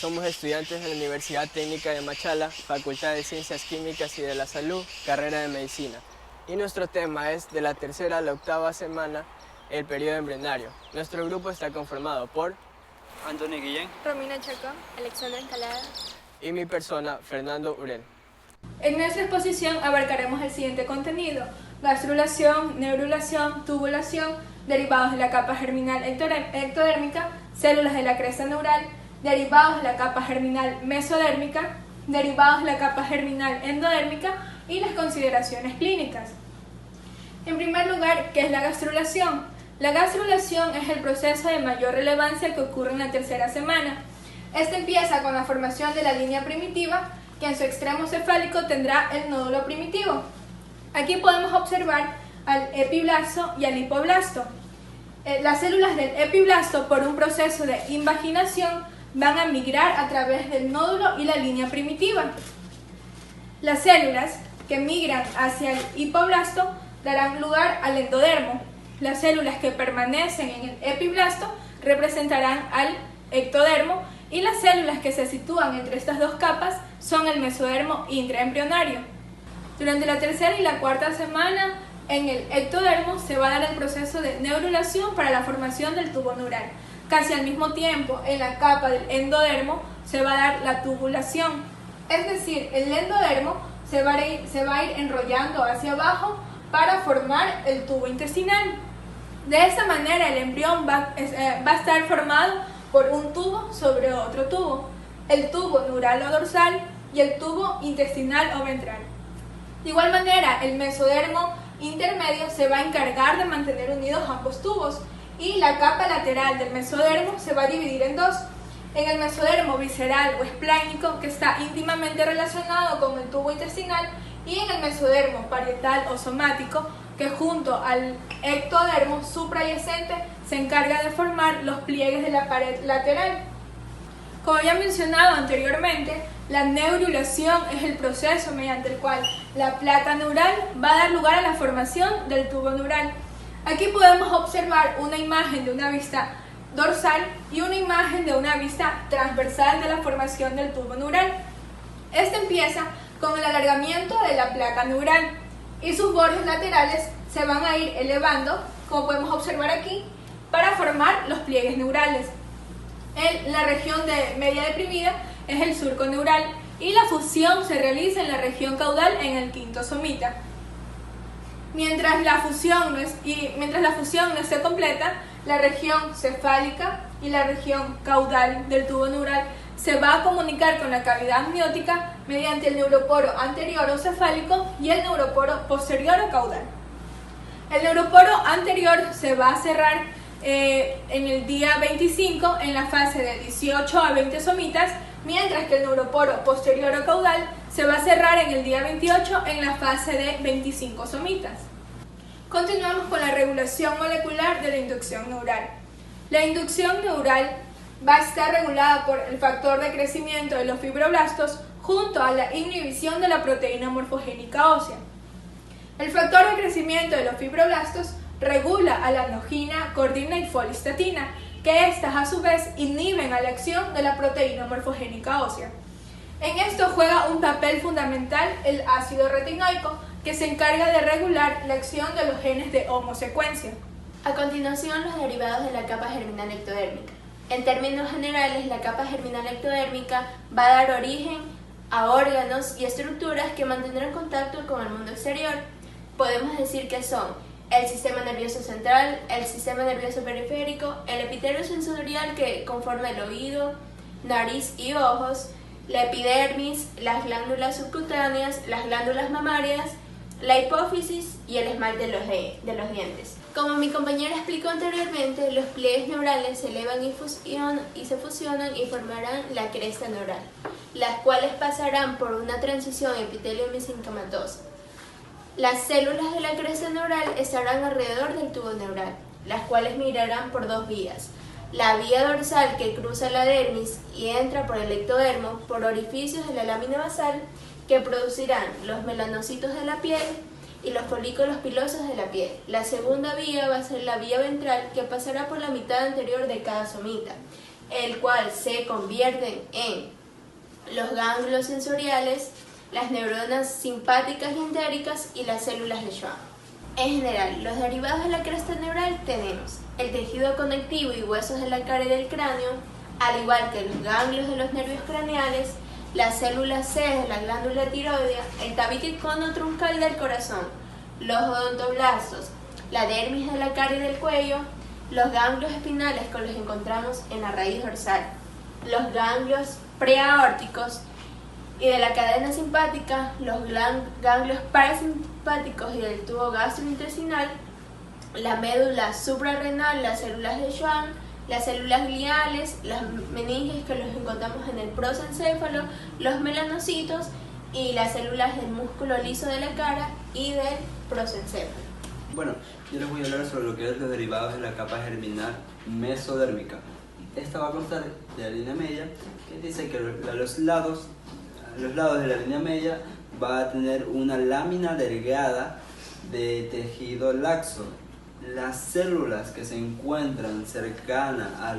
Somos estudiantes de la Universidad Técnica de Machala, Facultad de Ciencias Químicas y de la Salud, carrera de Medicina. Y nuestro tema es de la tercera a la octava semana, el periodo embrionario. Nuestro grupo está conformado por Antonio Guillén, Romina Chacón, Alexandra Encalada y mi persona, Fernando Urel. En nuestra exposición abarcaremos el siguiente contenido: gastrulación, neurulación, tubulación, derivados de la capa germinal ectodérmica, células de la cresta neural, derivados de la capa germinal mesodérmica, derivados de la capa germinal endodérmica y las consideraciones clínicas. En primer lugar, ¿qué es la gastrulación? La gastrulación es el proceso de mayor relevancia que ocurre en la tercera semana. Este empieza con la formación de la línea primitiva, que en su extremo cefálico tendrá el nódulo primitivo. Aquí podemos observar al epiblasto y al hipoblasto. Las células del epiblasto, por un proceso de invaginación, van a migrar a través del nódulo y la línea primitiva. Las células que migran hacia el hipoblasto darán lugar al endodermo. Las células que permanecen en el epiblasto representarán al ectodermo y las células que se sitúan entre estas dos capas son el mesodermo intraembrionario. Durante la tercera y la cuarta semana, en el ectodermo se va a dar el proceso de neurulación para la formación del tubo neural. Casi al mismo tiempo, en la capa del endodermo se va a dar la tubulación. Es decir, el endodermo se va a ir enrollando hacia abajo para formar el tubo intestinal. De esta manera, el embrión va a estar formado por un tubo sobre otro tubo, el tubo neural o dorsal y el tubo intestinal o ventral. De igual manera, el mesodermo intermedio se va a encargar de mantener unidos ambos tubos y la capa lateral del mesodermo se va a dividir en dos: en el mesodermo visceral o esplánico, que está íntimamente relacionado con el tubo intestinal, y en el mesodermo parietal o somático, que junto al ectodermo suprayacente se encarga de formar los pliegues de la pared lateral. Como ya mencionado anteriormente, la neurulación es el proceso mediante el cual la placa neural va a dar lugar a la formación del tubo neural. Aquí podemos observar una imagen de una vista dorsal y una imagen de una vista transversal de la formación del tubo neural. Este empieza con el alargamiento de la placa neural y sus bordes laterales se van a ir elevando, como podemos observar aquí, para formar los pliegues neurales. La región de media deprimida es el surco neural y la fusión se realiza en la región caudal en el quinto somita. Mientras la fusión no esté completa, la región cefálica y la región caudal del tubo neural se va a comunicar con la cavidad amniótica mediante el neuroporo anterior o cefálico y el neuroporo posterior o caudal. El neuroporo anterior se va a cerrar en el día 25 en la fase de 18 a 20 somitas, mientras que el neuroporo posterior o caudal se va a cerrar en el día 28 en la fase de 25 somitas. Continuamos con la regulación molecular de la inducción neural. La inducción neural va a estar regulada por el factor de crecimiento de los fibroblastos junto a la inhibición de la proteína morfogénica ósea. El factor de crecimiento de los fibroblastos regula a la anogina, cordina y folistatina, que estas a su vez inhiben a la acción de la proteína morfogénica ósea. En esto juega un papel fundamental el ácido retinoico, que se encarga de regular la acción de los genes de homosecuencia. A continuación, los derivados de la capa germinal ectodérmica. En términos generales, la capa germinal ectodérmica va a dar origen a órganos y estructuras que mantendrán contacto con el mundo exterior. Podemos decir que son el sistema nervioso central, el sistema nervioso periférico, el epitelio sensorial que conforma el oído, nariz y ojos, la epidermis, las glándulas subcutáneas, las glándulas mamarias, la hipófisis y el esmalte de los dientes. Como mi compañera explicó anteriormente, los pliegues neurales se elevan y se fusionan y formarán la cresta neural, las cuales pasarán por una transición epitelio-mesencamatosa. Las células de la cresta neural estarán alrededor del tubo neural, las cuales migrarán por dos vías. La vía dorsal, que cruza la dermis y entra por el ectodermo por orificios de la lámina basal, que producirán los melanocitos de la piel y los folículos pilosos de la piel. La segunda vía va a ser la vía ventral, que pasará por la mitad anterior de cada somita el cual se convierten en los ganglios sensoriales, las neuronas simpáticas y entéricas y las células de Schwann. En general, los derivados de la cresta neural tenemos el tejido conectivo y huesos de la cara y del cráneo, al igual que los ganglios de los nervios craneales, las células C de la glándula tiroidea, el tabique icono-truncal del corazón, los odontoblastos, la dermis de la cara y del cuello, los ganglios espinales que los encontramos en la raíz dorsal, los ganglios preaórticos y de la cadena simpática, los ganglios parasimpáticos y del tubo gastrointestinal, la médula suprarrenal, las células de Schwann, las células gliales, las meninges que los encontramos en el prosencéfalo, los melanocitos y las células del músculo liso de la cara y del prosencéfalo. Bueno, yo les voy a hablar sobre lo que es los derivados de la capa germinal mesodérmica. Esta va a constar de la línea media, que dice que a los lados de la línea media va a tener una lámina delgada de tejido laxo. Las células que se encuentran cercanas a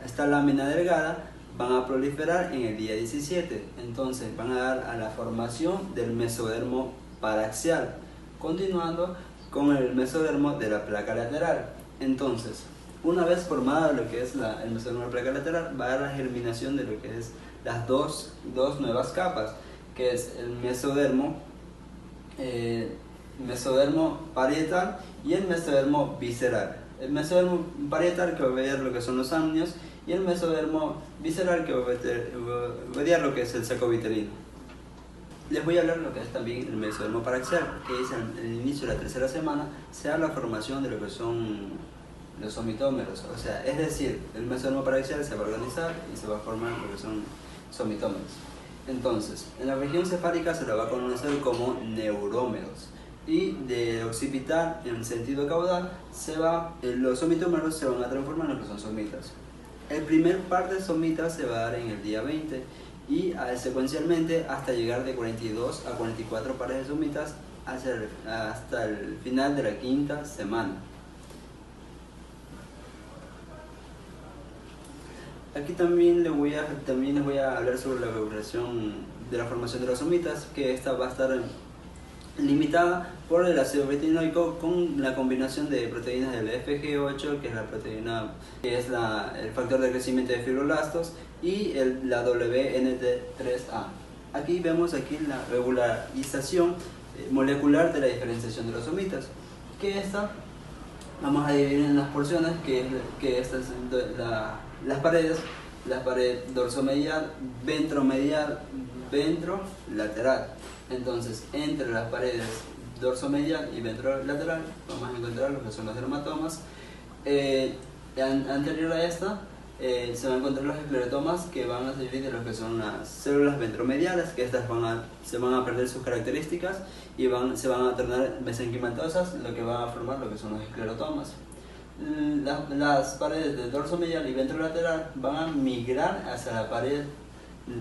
esta lámina delgada van a proliferar en el día 17, entonces van a dar a la formación del mesodermo paraxial, continuando con el mesodermo de la placa lateral. Entonces, una vez formada lo que es el mesodermo de la placa lateral, va a dar la germinación de lo que es las dos nuevas capas, que es el mesodermo parietal y el mesodermo visceral. El mesodermo parietal que va a ver lo que son los amnios y el mesodermo visceral que va a ver lo que es el saco vitelino. Les voy a hablar lo que es también el mesodermo paraxial, que es el inicio de la tercera semana, se da la formación de lo que son los somitómeros, o sea, es decir, el mesodermo paraxial se va a organizar y se va a formar lo que son somitómeros. Entonces, en la región cefálica se la va a conocer como neurómeros, y de occipital en sentido caudal los somitómeros se van a transformar en lo que son somitas. El primer par de somitas se va a dar en el día 20 y secuencialmente hasta llegar de 42 a 44 pares de somitas hasta el final de la quinta semana. Aquí también les voy a hablar sobre la regulación de la formación de las somitas, que esta va a estar limitada por el ácido retinoico con la combinación de proteínas del FG8, que es la proteína que es el factor de crecimiento de fibroblastos, y la WNT3A. Aquí vemos la regularización molecular de la diferenciación de los somitas, que esta vamos a dividir en las porciones, que esta es las paredes dorsomedial, ventromedial, ventrolateral. Entonces, entre las paredes dorsomedial y ventrolateral vamos a encontrar lo que son los dermatomas. Anterior a esta se van a encontrar los esclerotomas, que van a servir de lo que son las células ventromediales, que estas se van a perder sus características y se van a tornar mesenquimatosas, lo que va a formar lo que son los esclerotomas. Las paredes de dorsomedial y ventrolateral van a migrar hacia la pared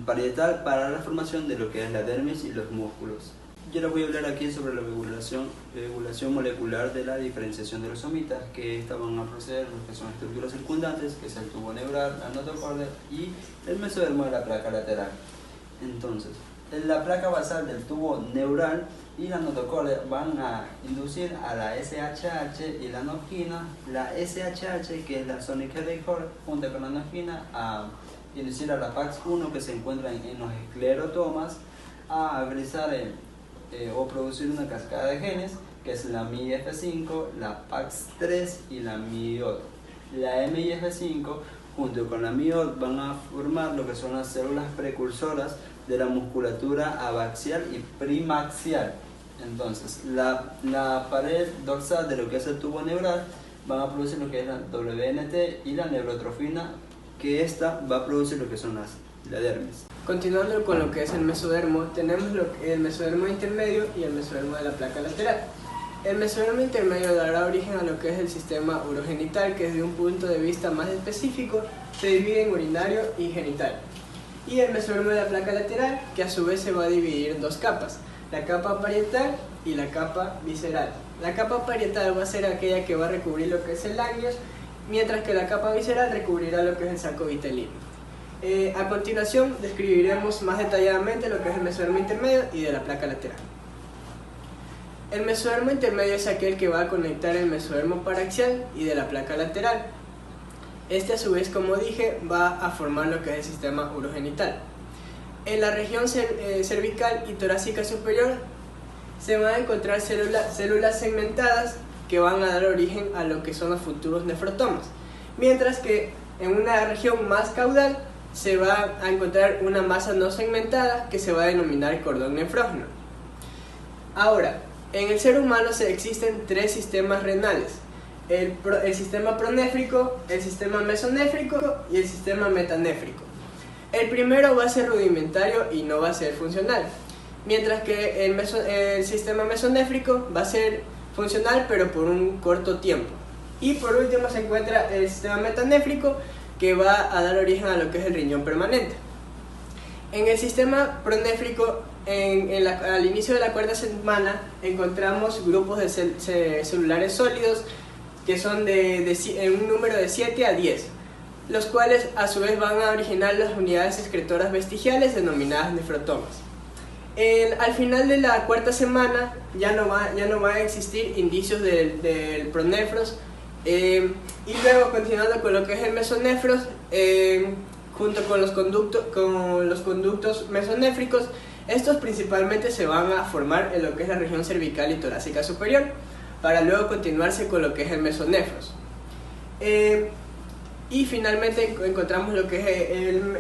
parietal para la formación de lo que es la dermis y los músculos. Yo les voy a hablar aquí sobre la regulación molecular de la diferenciación de los somitas, que estas van a proceder lo que son estructuras circundantes, que es el tubo neural, la notocordia y el mesodermo de la placa lateral. Entonces, la placa basal del tubo neural y la notocordia van a inducir a la SHH y la noquina. La SHH, que es la sonic headache horror, junto con la noquina, a inducir a la PAX1, que se encuentra en los esclerotomas, a realizar o producir una cascada de genes, que es la MIF5, la PAX3 y la MIOT. La MIF5 junto con la MIOT van a formar lo que son las células precursoras de la musculatura abaxial y primaxial. Entonces, la pared dorsal de lo que es el tubo neural van a producir lo que es la WNT y la neurotrofina, que esta va a producir lo que son la dermis. Continuando con lo que es el mesodermo, tenemos el mesodermo intermedio y el mesodermo de la placa lateral. El mesodermo intermedio dará origen a lo que es el sistema urogenital, que desde un punto de vista más específico se divide en urinario y genital. Y el mesodermo de la placa lateral, que a su vez se va a dividir en dos capas, la capa parietal y la capa visceral. La capa parietal va a ser aquella que va a recubrir lo que es el ganglios, mientras que la capa visceral recubrirá lo que es el saco vitelino. A continuación describiremos más detalladamente lo que es el mesodermo intermedio y de la placa lateral. El mesodermo intermedio es aquel que va a conectar el mesodermo paraxial y de la placa lateral. Este a su vez, como dije, va a formar lo que es el sistema urogenital. En la región cervical y torácica superior se van a encontrar células segmentadas que van a dar origen a lo que son los futuros nefrotomas, mientras que en una región más caudal se va a encontrar una masa no segmentada que se va a denominar cordón nefrógeno. Ahora, en el ser humano existen tres sistemas renales: el sistema pronéfrico, el sistema mesonéfrico y el sistema metanéfrico. El primero va a ser rudimentario y no va a ser funcional, mientras que el sistema mesonéfrico va a ser funcional pero por un corto tiempo. Y por último se encuentra el sistema metanéfrico, que va a dar origen a lo que es el riñón permanente. En el sistema pronéfrico, al inicio de la cuarta semana, encontramos grupos de celulares sólidos que son en un número de 7 a 10, los cuales a su vez van a originar las unidades excretoras vestigiales denominadas nefrotomas. Al final de la cuarta semana ya no van a existir indicios del pronefros, y luego continuando con lo que es el mesonefros, junto con los conductos mesonéfricos, estos principalmente se van a formar en lo que es la región cervical y torácica superior, para luego continuarse con lo que es el mesonefros. Y finalmente encontramos lo que es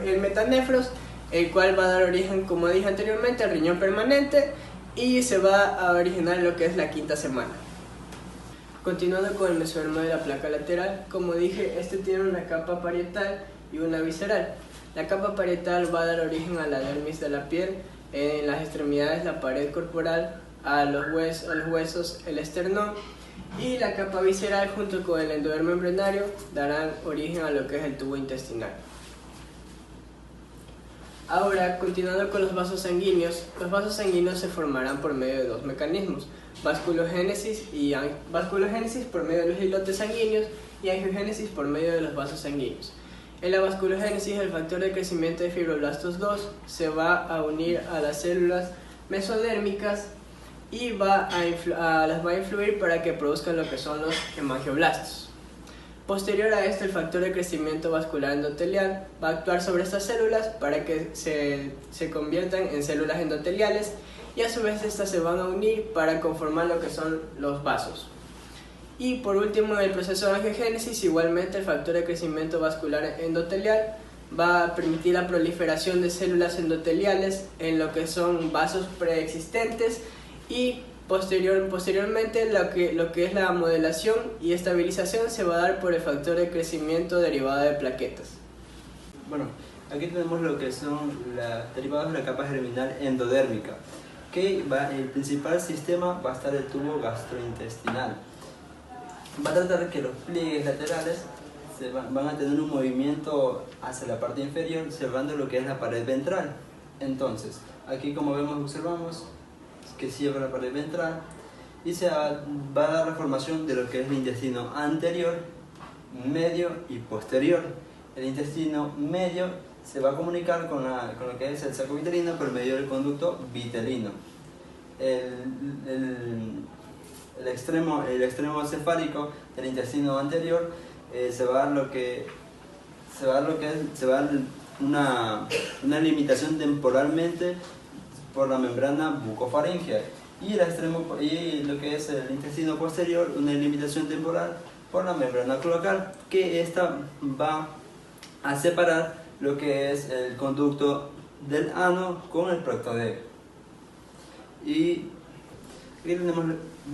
el metanefros, el cual va a dar origen, como dije anteriormente, al riñón permanente, y se va a originar lo que es la quinta semana. Continuando con el mesodermo de la placa lateral, como dije, este tiene una capa parietal y una visceral. La capa parietal va a dar origen a la dermis de la piel, en las extremidades la pared corporal, a los huesos el esternón, y la capa visceral junto con el endodermo embrionario darán origen a lo que es el tubo intestinal. Ahora, continuando con los vasos sanguíneos se formarán por medio de dos mecanismos: vasculogénesis por medio de los islotes sanguíneos y angiogénesis por medio de los vasos sanguíneos. En la vasculogénesis, el factor de crecimiento de fibroblastos 2 se va a unir a las células mesodérmicas y las va a influir para que produzcan lo que son los hemangioblastos. Posterior a esto, el factor de crecimiento vascular endotelial va a actuar sobre estas células para que se conviertan en células endoteliales, y a su vez estas se van a unir para conformar lo que son los vasos. Y por último, en el proceso de angiogénesis, igualmente el factor de crecimiento vascular endotelial va a permitir la proliferación de células endoteliales en lo que son vasos preexistentes, y posteriormente lo que es la modelación y estabilización se va a dar por el factor de crecimiento derivado de plaquetas. Bueno, aquí tenemos lo que son los derivados de la capa germinal endodérmica, el principal sistema va a estar el tubo gastrointestinal. Va a tratar que los pliegues laterales van a tener un movimiento hacia la parte inferior, cerrando lo que es la pared ventral. Entonces, aquí como observamos que cierra la pared ventral y se va a dar la formación de lo que es el intestino anterior, medio y posterior. El intestino medio se va a comunicar con lo que es el saco vitelino por medio del conducto vitelino. El extremo cefálico del intestino anterior se va a dar una limitación temporalmente por la membrana bucofaringea, y lo que es el intestino posterior, una limitación temporal por la membrana cloacal, que esta va a separar lo que es el conducto del ano con el proctodeo. Y aquí tenemos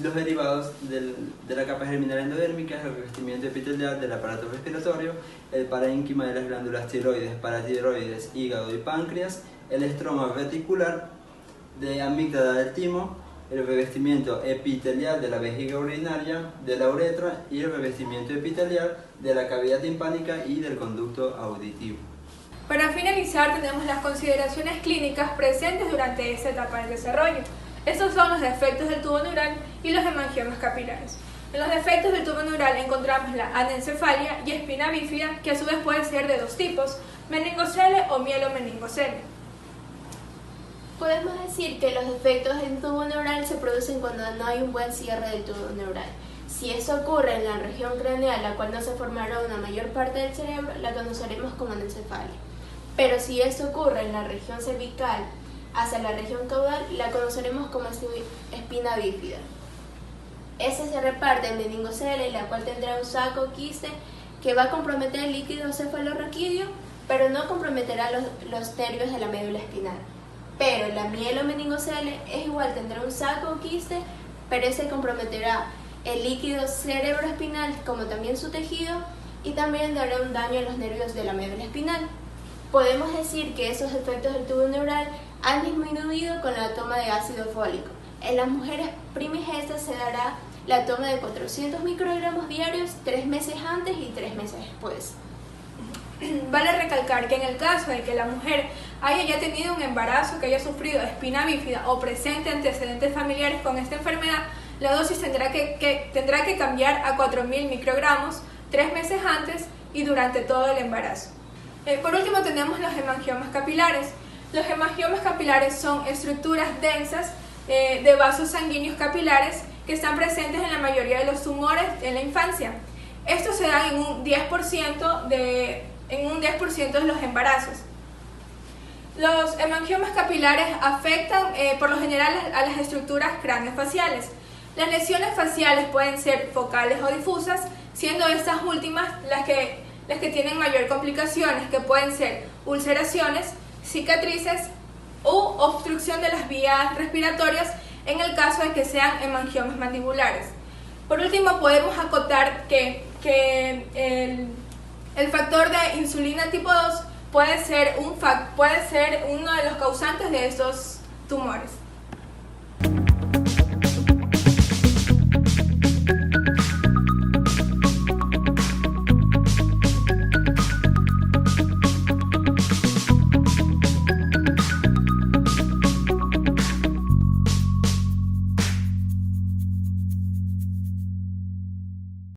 los derivados de la capa germinal endodérmica: el revestimiento epitelial del aparato respiratorio, el parénquima de las glándulas tiroides, paratiroides, hígado y páncreas, el estroma reticular de amígdala del timo, el revestimiento epitelial de la vejiga urinaria, de la uretra, y el revestimiento epitelial de la cavidad timpánica y del conducto auditivo. Para finalizar, tenemos las consideraciones clínicas presentes durante esta etapa del desarrollo. Estos son los defectos del tubo neural y los hemangiomas capilares. En los defectos del tubo neural encontramos la anencefalia y espina bífida, que a su vez puede ser de dos tipos, meningocele o mielomeningocele. Podemos decir que los defectos del tubo neural se producen cuando no hay un buen cierre del tubo neural. Si eso ocurre en la región craneal, la cual no se formará una mayor parte del cerebro, la conoceremos como anencefalia. Pero si eso ocurre en la región cervical hacia la región caudal, la conoceremos como espina bífida. Ese se reparte en meningocele, la cual tendrá un saco o quiste que va a comprometer el líquido cefalorraquídeo, pero no comprometerá los nervios de la médula espinal. Pero la mielomeningocele es igual, tendrá un saco o quiste, pero ese comprometerá el líquido cerebroespinal como también su tejido y también dará un daño a los nervios de la médula espinal. Podemos decir que esos efectos del tubo neural han disminuido con la toma de ácido fólico. En las mujeres primigestas se dará la toma de 400 microgramos diarios 3 meses antes y 3 meses después. Vale recalcar que en el caso de que la mujer haya ya tenido un embarazo, que haya sufrido espina bífida o presente antecedentes familiares con esta enfermedad, la dosis tendrá que cambiar a 4.000 microgramos 3 meses antes y durante todo el embarazo. Por último tenemos los hemangiomas capilares. Los hemangiomas capilares son estructuras densas de vasos sanguíneos capilares que están presentes en la mayoría de los tumores en la infancia. Estos se dan en un 10% de los embarazos. Los hemangiomas capilares afectan por lo general a las estructuras craneofaciales. Las lesiones faciales pueden ser focales o difusas, siendo estas últimas las que tienen mayor complicaciones, que pueden ser ulceraciones, cicatrices u obstrucción de las vías respiratorias en el caso de que sean hemangiomas mandibulares. Por último, podemos acotar que el factor de insulina tipo 2 puede ser uno de los causantes de estos tumores.